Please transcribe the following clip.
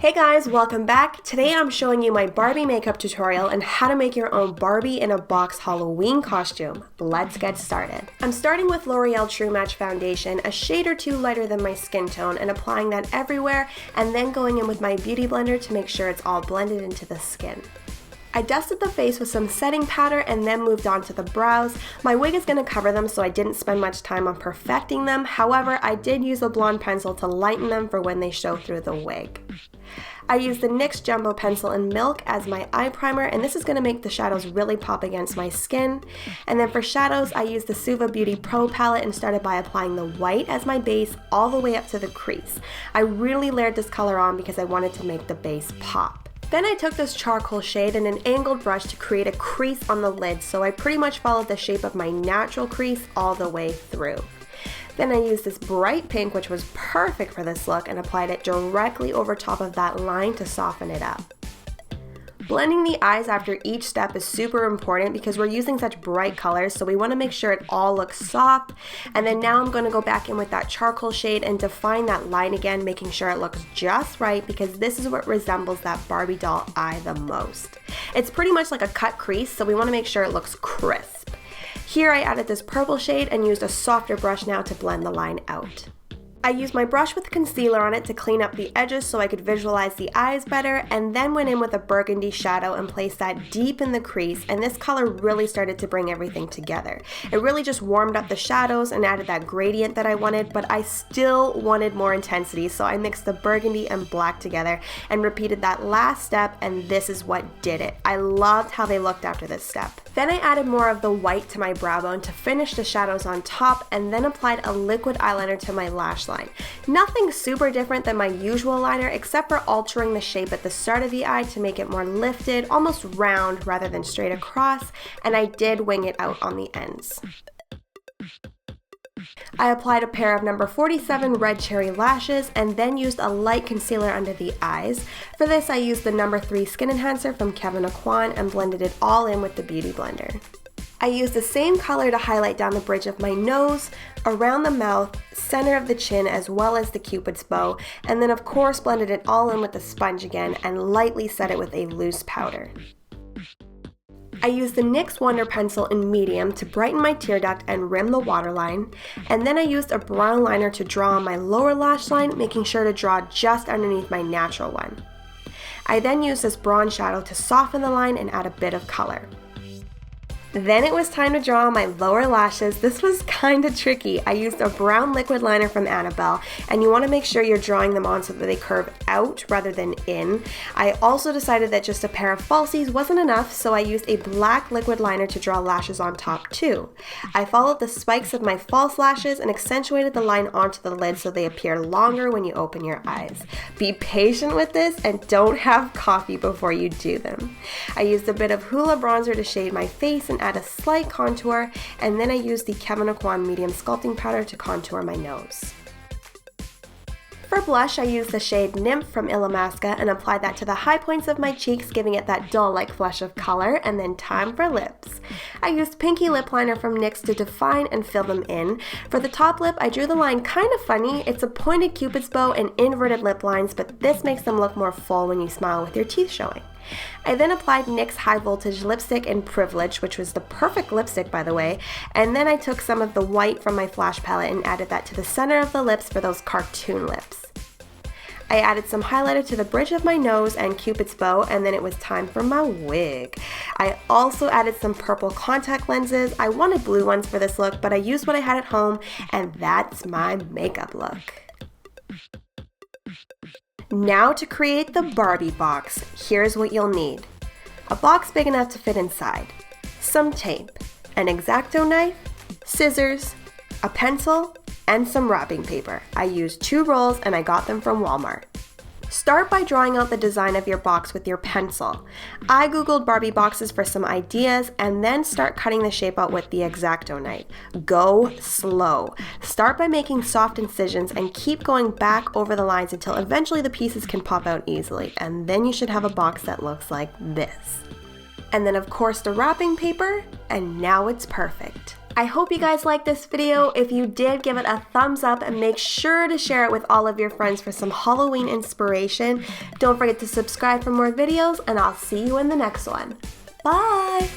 Hey guys, welcome back. Today I'm showing you my Barbie makeup tutorial and how to make your own Barbie in a box Halloween costume. Let's get started. I'm starting with L'Oreal True Match Foundation, a shade or two lighter than my skin tone, and applying that everywhere, and then going in with my beauty blender to make sure it's all blended into the skin. I dusted the face with some setting powder and then moved on to the brows. My wig is going to cover them, so I didn't spend much time on perfecting them. However, I did use a blonde pencil to lighten them for when they show through the wig. I used the NYX Jumbo Pencil-Milk as my eye primer, and this is going to make the shadows really pop against my skin. And then for shadows, I used the Suva Beauty Pro palette and started by applying the white as my base all the way up to the crease. I really layered this color on because I wanted to make the base pop. Then I took this charcoal shade and an angled brush to create a crease on the lid, so I pretty much followed the shape of my natural crease all the way through. Then I used this bright pink, which was perfect for this look, and applied it directly over top of that line to soften it up. Blending the eyes after each step is super important because we're using such bright colors, so we want to make sure it all looks soft. And then now I'm going to go back in with that charcoal shade and define that line again, making sure it looks just right because this is what resembles that Barbie doll eye the most. It's pretty much like a cut crease, so we want to make sure it looks crisp. Here I added this purple shade and used a softer brush now to blend the line out. I used my brush with concealer on it to clean up the edges so I could visualize the eyes better, and then went in with a burgundy shadow and placed that deep in the crease, and this color really started to bring everything together. It really just warmed up the shadows and added that gradient that I wanted, but I still wanted more intensity, so I mixed the burgundy and black together and repeated that last step, and this is what did it. I loved how they looked after this step. Then I added more of the white to my brow bone to finish the shadows on top, and then applied a liquid eyeliner to my lash line. Nothing super different than my usual liner except for altering the shape at the start of the eye to make it more lifted, almost round rather than straight across, and I did wing it out on the ends. I applied a pair of number 47 red cherry lashes and then used a light concealer under the eyes. For this I used the number 3 skin enhancer from Kevyn Aucoin and blended it all in with the beauty blender. I used the same color to highlight down the bridge of my nose, around the mouth, center of the chin, as well as the cupid's bow, and then of course blended it all in with the sponge again and lightly set it with a loose powder. I used the NYX Wonder Pencil in medium to brighten my tear duct and rim the waterline, and then I used a brown liner to draw on my lower lash line, making sure to draw just underneath my natural one. I then used this bronze shadow to soften the line and add a bit of color. Then it was time to draw on my lower lashes. This was kinda tricky. I used a brown liquid liner from Annabelle, and you wanna make sure you're drawing them on so that they curve out rather than in. I also decided that just a pair of falsies wasn't enough, so I used a black liquid liner to draw lashes on top too. I followed the spikes of my false lashes and accentuated the line onto the lid so they appear longer when you open your eyes. Be patient with this and don't have coffee before you do them. I used a bit of Hoola bronzer to shade my face and add a slight contour, and then I used the Kevyn Aucoin medium sculpting powder to contour my nose. For blush, I used the shade Nymph from Illamasqua and applied that to the high points of my cheeks, giving it that doll-like flush of color, and then time for lips. I used Pinky Lip Liner from NYX to define and fill them in. For the top lip, I drew the line kind of funny. It's a pointed cupid's bow and inverted lip lines, but this makes them look more full when you smile with your teeth showing. I then applied NYX High Voltage Lipstick in Privilege, which was the perfect lipstick by the way, and then I took some of the white from my Flash palette and added that to the center of the lips for those cartoon lips. I added some highlighter to the bridge of my nose and cupid's bow, and then it was time for my wig. I also added some purple contact lenses. I wanted blue ones for this look, but I used what I had at home, and that's my makeup look. Now to create the Barbie box, here's what you'll need. A box big enough to fit inside, some tape, an X-Acto knife, scissors, a pencil, and some wrapping paper. I used 2 rolls and I got them from Walmart. Start by drawing out the design of your box with your pencil. I googled Barbie boxes for some ideas and then start cutting the shape out with the X-Acto knife. Go slow. Start by making soft incisions and keep going back over the lines until eventually the pieces can pop out easily, and then you should have a box that looks like this. And then of course the wrapping paper, and now it's perfect. I hope you guys liked this video. If you did, give it a thumbs up and make sure to share it with all of your friends for some Halloween inspiration. Don't forget to subscribe for more videos, and I'll see you in the next one. Bye!